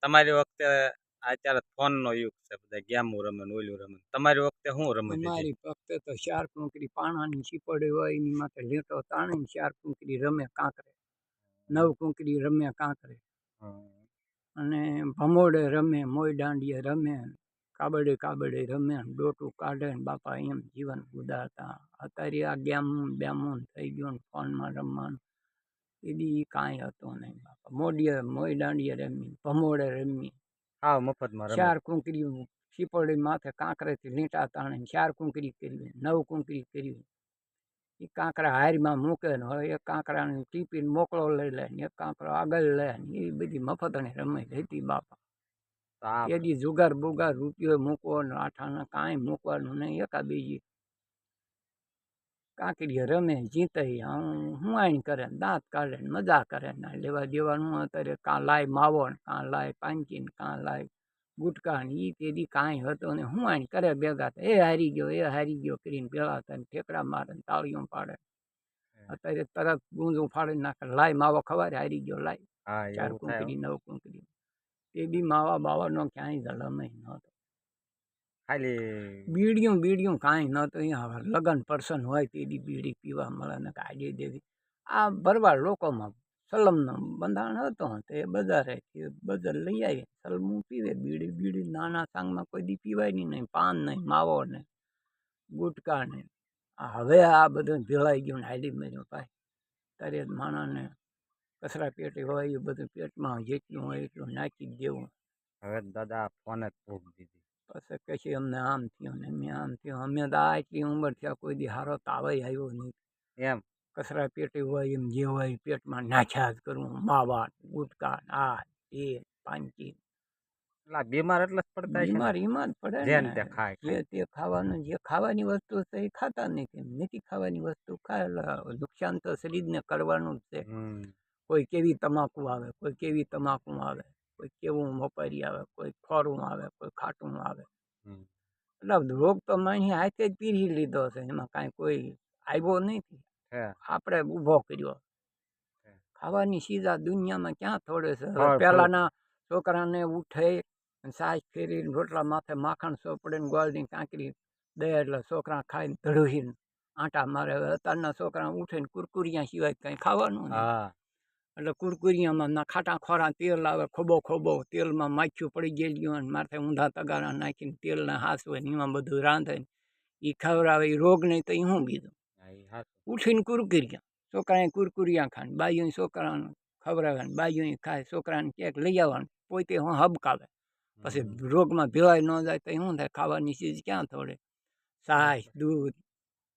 તમારી વખતે અત્યારે ફોનનો યુગ છે, બધા ગેમો રમે ને ઓલું રમે. તમારી વખતે શું રમત હતી? અમારી વખતે તો ચાર કુંકરી પાણાની ચીપડી હોય એની માથે લીંટો તાણીને ચાર કુંકરી રમે કાંકરે, નવ કુંકરી રમે કાંકરે, અને ભમોડે રમે, મોય દાંડીએ રમે, કાબડે કાબડે રમે, ડોટું કાઢે ને બાપા એમ જીવન ગુજારતા. અત્યારે આ ગેમું બેમું થઈ ગયું ને ફોનમાં રમવાનું, એ દી કાંઈ હતું નહીં બાપા. મોય દાંડીએ રમી, ભમોડે રમી, હા, મફતમાં રમે. ચાર કુંકરી ચીપડી માથે કાંકરેથી લીંટા તાણીને ચાર કુંકરી કરવી, નવ કુંકરી કરવી. એ કાંકરા હારીમાં મૂકે ને હવે એક કાંકરાને ટીપીને મોકળો લઈ લે ને એક કાંકરો આગળ લે ને એ બધી મફતની રમત હતી બાપા. એથી જુગાર બુગાર રૂપિયો મૂકવો ને આઠાને કાંઈ મૂકવાનું નહીં. એકા બીજી કાંકરીએ રમે, જીતે, હું આઈન કરે ને દાંત કાઢે ને મજા કરે ને લેવા દેવાનું. અત્યારે કાં લાય માવો ને કાં લાય પાંચી ને કાં લાય ગુટકા ને એ તેથી કાંઈ હતો ને હું આઈન કરે ભેગા થાય. એ હારી ગયો કરીને ભેગા થાય ઠેકડા મારે ને તાળીઓ પાડે. અત્યારે તરત ગુંજું ફાડી નાખે, લાય માવો ખવાય હારી ગયો લાય. ચાર કુંકરી નવ કુંકરી તે દી માવા બાવાનો ક્યાંય જલમે નહોતો. ખાલી બીડીયું કાંઈ નહોતું. અહીંયા લગ્ન પર્સન હોય તે દી બીડી પીવા મળે ને કાઢી દેવી. આ ભરવાડ લોકોમાં સલમનો બંધાણ હતો તે બજારે બજાર લઈ આવી સલમું પીવે. બીડી નાના સાંગમાં કોઈ દી પીવાય નહીં, પાન નહીં, માવો નહીં, ગુટકા નહીં. હવે આ બધું ભેળાઈ ગયું ને હાલી મળ્યું ભાઈ. ત્યારે માણસને કચરા પેટી હોય એ બધું પેટમાં જેટલું હોય એટલું નાખી જ દેવું. હવે દાદા ફોને જ ભૂખ દીધી. પછી કહે અમને આમ થયું ને મેં આમ થયું. અમે તો આટલી ઉંમર થયા કોઈ દી હારો તાવ આવ્યો નહીં. એમ કચરા પેટી હોય એમ જે હોય પેટમાં નાખ્યા જ કરવું. માવા ગુટકા આ એ પાંચી બીમાર એટલે જ પડતા છે. બીમારીમાં જ પડે જેમ ને. તે ખાય જે તે ખાવાનું, જે ખાવાની વસ્તુ છે એ ખાતા નહીં. કેમ નથી ખાવાની વસ્તુ ખાય એટલે નુકસાન તો શરીરને કરવાનું જ છે. કોઈ કેવી તમાકુ આવે, કોઈ કેવી તમાકુ આવે, કોઈ કેવું મોપારી આવે, કોઈ ખોરું આવે, કોઈ ખાટું આવે. એટલે રોગ તો માણી હાથે જ પીરી લીધો છે. એમાં કાંઈ કોઈ આવ્યો નથી, આપણે ઊભો કર્યો. ખાવાની સીધા દુનિયામાં ક્યાં થોડે છે. પહેલાના છોકરાને ઉઠે સાસ ફેરીને રોટલા માથે માખણ સોપડે ને ગોળની કાંકરી દે એટલે છોકરા ખાઈને ધડુહીને આંટા મારે. અત્યારના છોકરા ઉઠીને કુરકુરિયા સિવાય કંઈ ખાવાનું નહીં. એટલે કુરકુરિયામાં ના ખાટા ખોરા તેલ આવે, ખોબો તેલમાં માખ્યું પડી ગયેલું અને માથે ઊંધા તગારા નાખીને તેલને હાસવે ને એમાં બધું રાંધે ને એ ખવડાવે. એ રોગ નહીં તો એ શું બીજું. ઉઠીને કુરકુરિયા છોકરાએ કુરકુરિયા ખાય, બાયું છોકરાને ખવડાવે ને બાયું ખાય. છોકરાને ક્યાંક લઈ આવવાનું પોતે હું હબકાવે. પછી રોગમાં ભેળાઈ ન જાય તો શું થાય. ખાવાની ચીજ ક્યાં થોડે. છાશ દૂધ